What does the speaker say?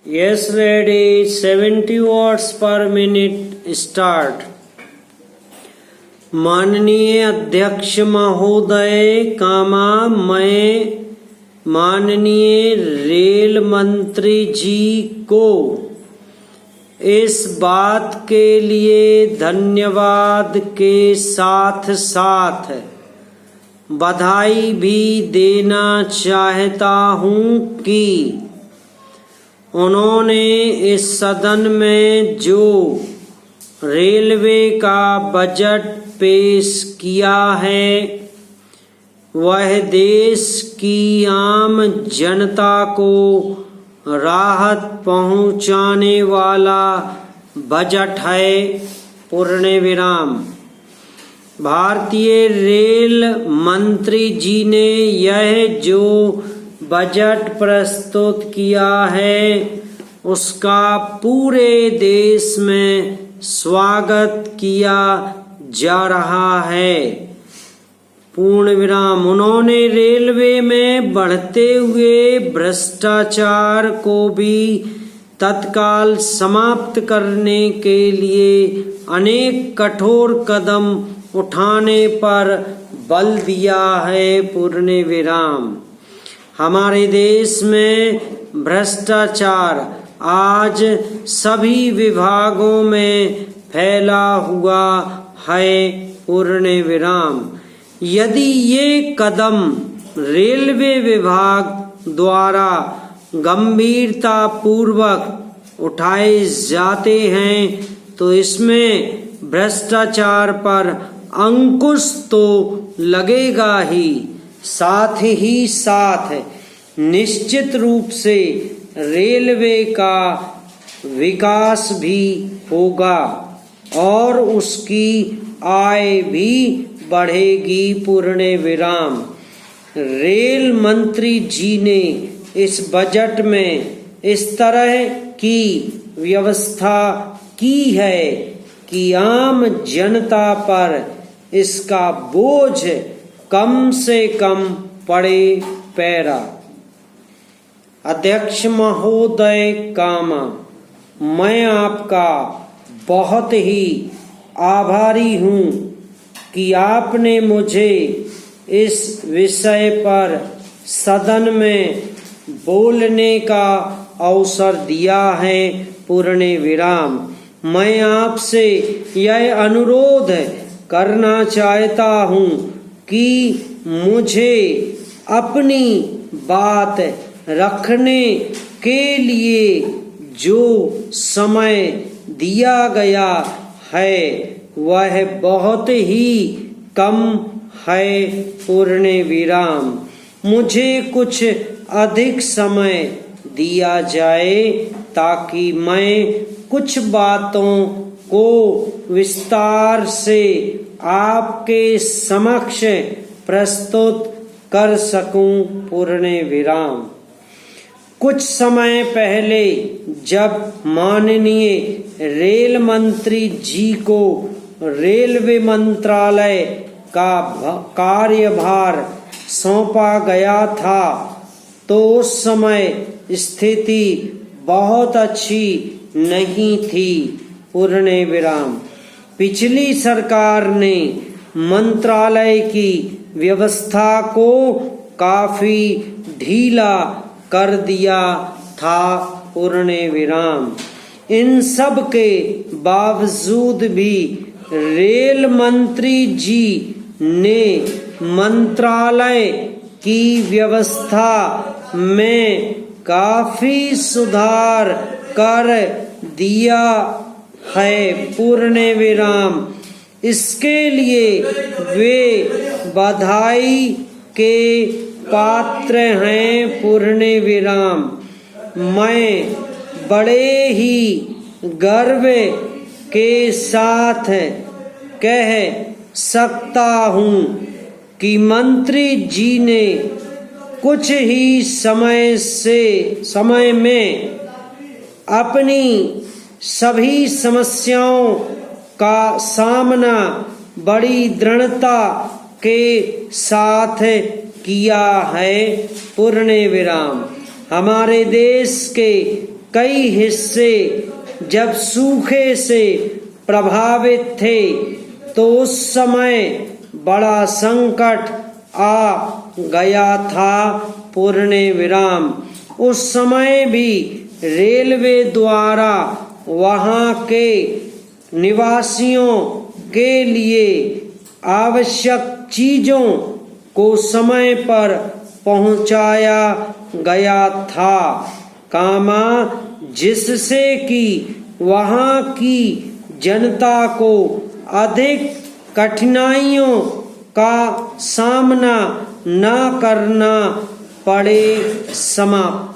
Yes, ready. 70 watts per minute. Start. माननीय अध्यक्ष महोदय कामा मैं माननीय रेल मंत्री जी को इस बात के लिए धन्यवाद के साथ साथ बधाई भी देना चाहता हूँ कि उन्होंने इस सदन में जो रेलवे का बजट पेश किया है वह देश की आम जनता को राहत पहुंचाने वाला बजट है। पूर्ण विराम। भारतीय रेल मंत्री जी ने यह जो बजट प्रस्तुत किया है उसका पूरे देश में स्वागत किया जा रहा है। पूर्ण विराम। उन्होंने रेलवे में बढ़ते हुए भ्रष्टाचार को भी तत्काल समाप्त करने के लिए अनेक कठोर कदम उठाने पर बल दिया है। पूर्ण विराम। हमारे देश में भ्रष्टाचार आज सभी विभागों में फैला हुआ है। पूर्ण विराम। यदि ये कदम रेलवे विभाग द्वारा गंभीरता पूर्वक उठाए जाते हैं तो इसमें भ्रष्टाचार पर अंकुश तो लगेगा ही, साथ ही साथ निश्चित रूप से रेलवे का विकास भी होगा और उसकी आय भी बढ़ेगी। पूर्ण विराम। रेल मंत्री जी ने इस बजट में इस तरह की व्यवस्था की है कि आम जनता पर इसका बोझ कम से कम पड़े। पैरा। अध्यक्ष महोदय कामा मैं आपका बहुत ही आभारी हूँ कि आपने मुझे इस विषय पर सदन में बोलने का अवसर दिया है। पूर्ण विराम। मैं आपसे यह अनुरोध करना चाहता हूँ कि मुझे अपनी बात रखने के लिए जो समय दिया गया है वह बहुत ही कम है। पूर्ण विराम। मुझे कुछ अधिक समय दिया जाए ताकि मैं कुछ बातों को विस्तार से आपके समक्ष प्रस्तुत कर सकूं। पूर्ण विराम। कुछ समय पहले जब माननीय रेल मंत्री जी को रेलवे मंत्रालय का कार्यभार सौंपा गया था तो उस समय स्थिति बहुत अच्छी नहीं थी। पूर्ण विराम। पिछली सरकार ने मंत्रालय की व्यवस्था को काफी ढीला कर दिया था। पूर्ण विराम। इन सब के बावजूद भी रेल मंत्री जी ने मंत्रालय की व्यवस्था में काफी सुधार कर दिया है। पूर्ण विराम। इसके लिए वे बधाई के पात्र हैं। पूर्ण विराम। मैं बड़े ही गर्व के साथ कह सकता हूँ कि मंत्री जी ने कुछ ही समय में अपनी सभी समस्याओं का सामना बड़ी दृढ़ता के साथ किया है। पूर्ण विराम। हमारे देश के कई हिस्से जब सूखे से प्रभावित थे तो उस समय बड़ा संकट आ गया था। पूर्ण विराम। उस समय भी रेलवे द्वारा वहां के निवासियों के लिए आवश्यक चीजों को समय पर पहुंचाया गया था, जिससे कि वहां की जनता को अधिक कठिनाइयों का सामना न करना पड़े। समाप्त।